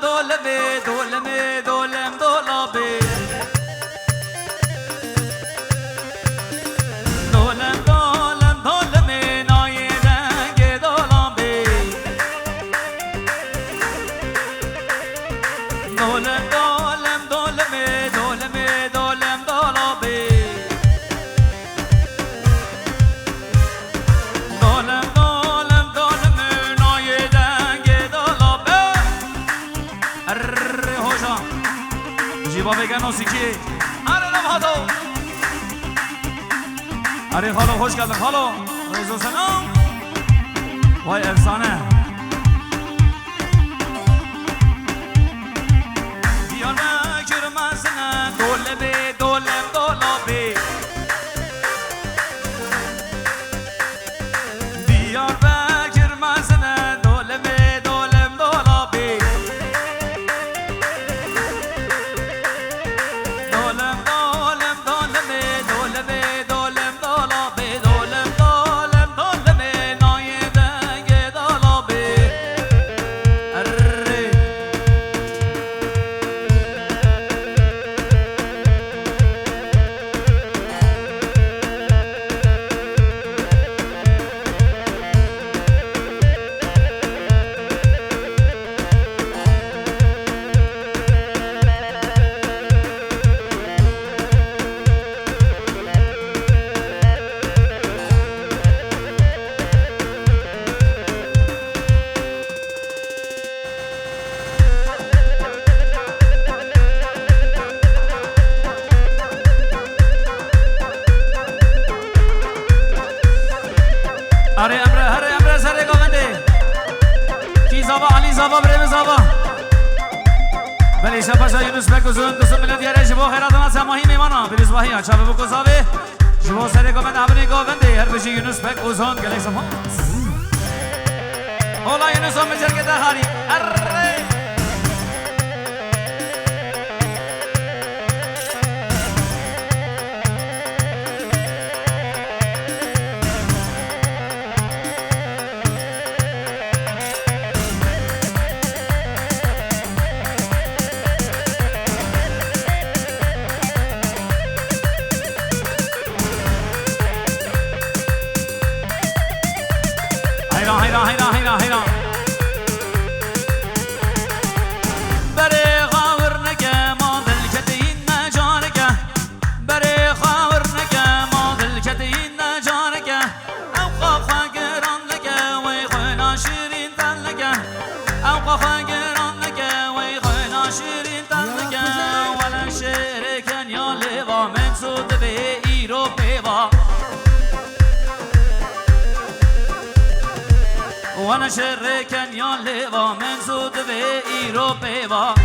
دولمه دولمه دولم دولابه دولم دولم دولمه نای رنگ دولابه دولم دولم دولمه دولمه دولم دولابه دولم دولم دولمه نای رنگ دولابه اره هوشا جیبا بگن موسیقی اره نمهاتو اره خالو خوش کردن خالو رئیسو سلام وای افسانه دیار بکر مزنه دوله به دولم دولابه دیار بکر مزنه دوله به دولم دولابه دولم دولم دولمه دوله به دولم دولابه دولم دولم دولمه نای رنگ دولابه اره اره امره سره گاونده کی زاوا علی زاوا بریم زاوا بله شپاشا یونس بکوزون دوستو ملت یاره جبو خیرات ما سماهی میمانا بریز واهی ها چابه بکو زاوه جبو سره گاونده عبنی گاونده هر بشی یونس بکوزون گلیک سما اولا یونس هم بجرگه دخاری اره هیرا بره خاور نگه ما دل کتین نجارگه بره خاور نگه ما دل کتین نجارگه او قاقا گران نگه وی خوینا شیرین تن نگه او قاقا گران نگه وی خوینا شیرین تن نگه ولا شعر کنیا لیوا منسود به ایرو پیوا وانا شر کنیان لیوا منسود به ایرو پیوا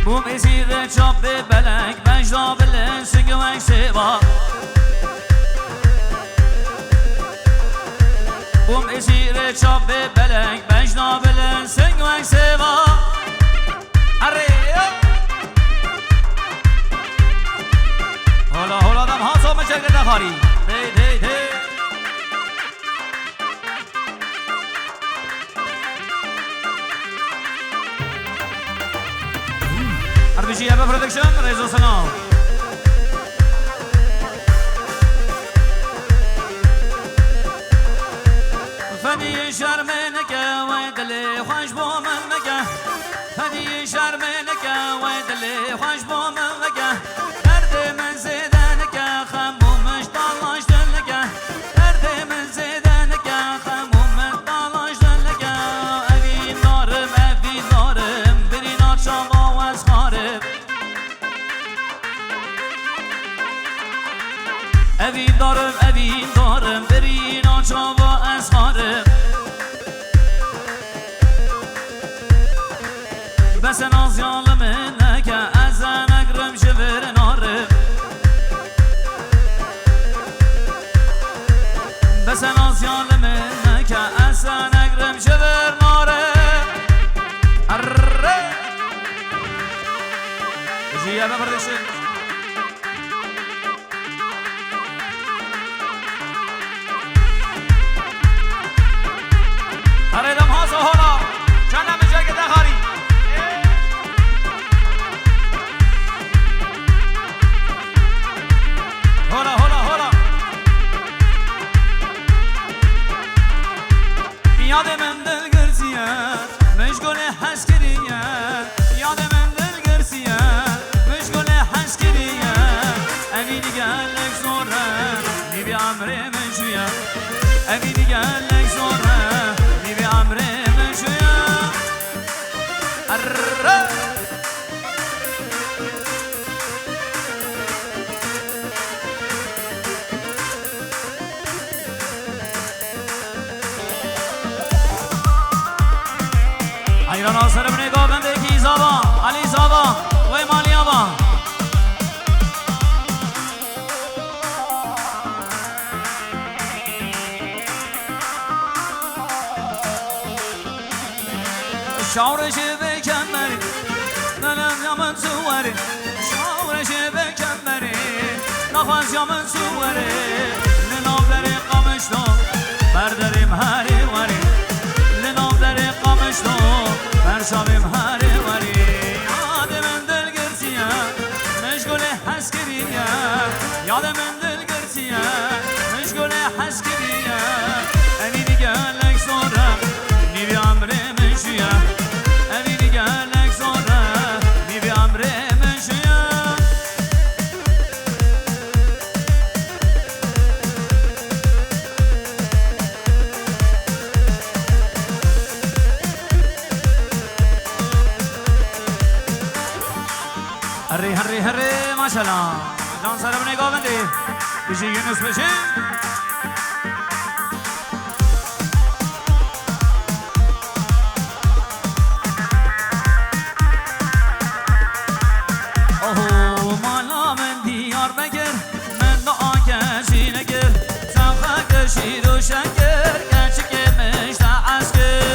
بوم اسیر چاپ به بلنگ مجدا بلن سنگ و سیوا بوم اسیر چاپ به بلنگ مجدا بلن سنگ و سیوا اره حالا دم ها سو مچرگه دخاری دی RBG Abba Production, Rezo Sanam فدی شرمنکه و دل خوش با من مگه فدی شرمنکه و دل خوش با من مگه درد من زیدنکه خمومش دالاش دلگه درد من زیدنکه خمومش دالاش دلگه اوین دارم برین آچاوا و از خارب اوین دارم برین آچاوا از خارب بس ناز یالمه نکه از نگرم شور نارب بس ناز یالمه نکه از نگرم شور نارب اره جیه بپردشن یاد من دل گرسیه مشغول حس کریه یاد من دل گرسیه مشغول حس کریه امی دیگلک زوره نیبی عمره من شویه امی دیگلک زوره نیبی عمره من شویه ایران آسر بنه گابنده کی زابا علی زابا و مالی آبا شاورش بکمری دلم یامن سواری شاورش بکمری نخواست یامن سواری لنام در قامش دو برداریم هری واری لنام در قامش دو برشابیم هری واری یاد من دل گرسیه مشغول حس کریه یاد من دل گرسیه مشغول حس کریه امی دیگه لک زورم نیبی عمره من شویه امی دیگه لک زورم نیبی عمره من شویه هری هری ماشاءالله جان سر بنه گابنده بشی یونس بشی اوه مالا من دیار بگر من دعا کشی نگر سنخه کشی رو شکر کچی که مشته از کر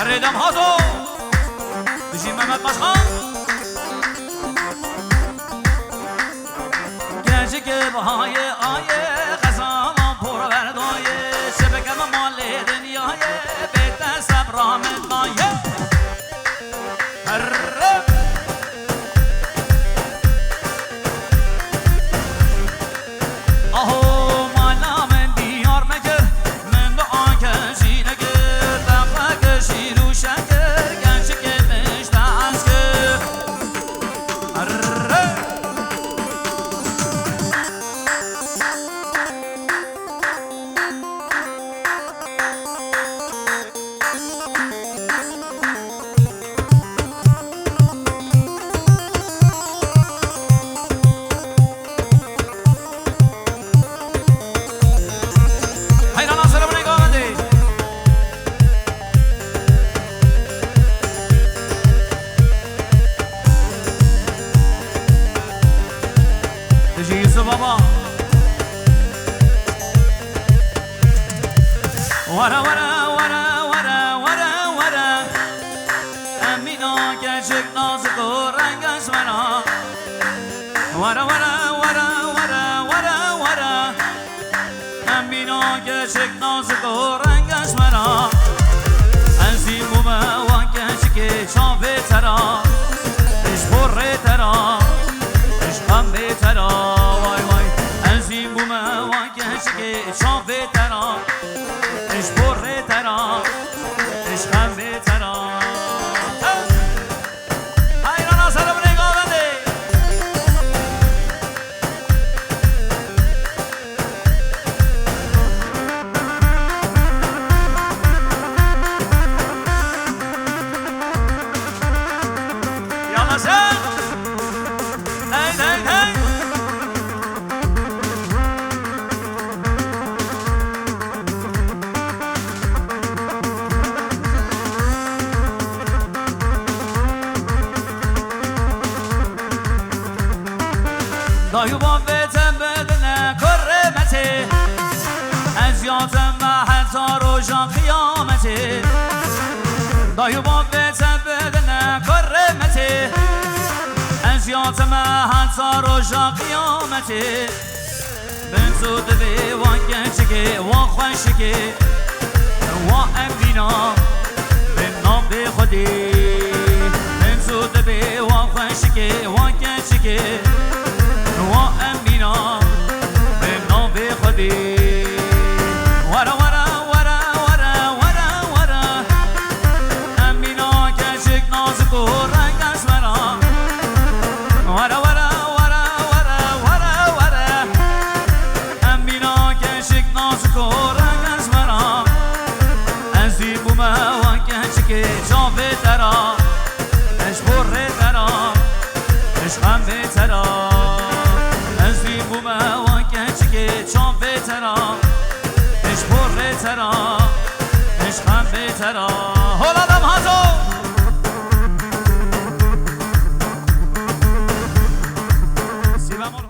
ردم هاتو بشی محمد مشخان گنجی که بهای آیه غزالان پر بردایه شبکم مال دنیایه بیت صبرامت مایه ورا ورا ورا ورا ورا ورا امینا گچک نازک و رنگش ورا ورا ورا ورا ورا ورا ورا امینا گچک نازک و رنگش ورا از این بومه و گچک شافه ترا اش بره ترا اش غمه ترا وای وای از این بومه و گچک شافه ترا اش بره ترا اش غمه ترا ایران سر نگاه بنده یالا سن هی هی هی دایو با بیتم بدنه کرمتی از یادم حتی روژا قیامتی دایو با بیتم بدنه کرمتی از یادم حتی روژا قیامتی من زود بی وان گنچگی وان خوشگی وان امینا من نام بی خودی من زود بی وان خوشگی وان گنچگی وان امینا من نام بی خودی ورا ورا ورا ورا ورا ورا امینا گنچگ نازک و رنگ از ورا ورا ورا ورا ورا ورا ورا امینا گنچگ نازک و رنگ از ورا از دیبوم وان گنچگی جان بترا اش بره ترا عشقم بترا از دیبوم وان گنچگی جان بترا اش بره ترا عشقم بترا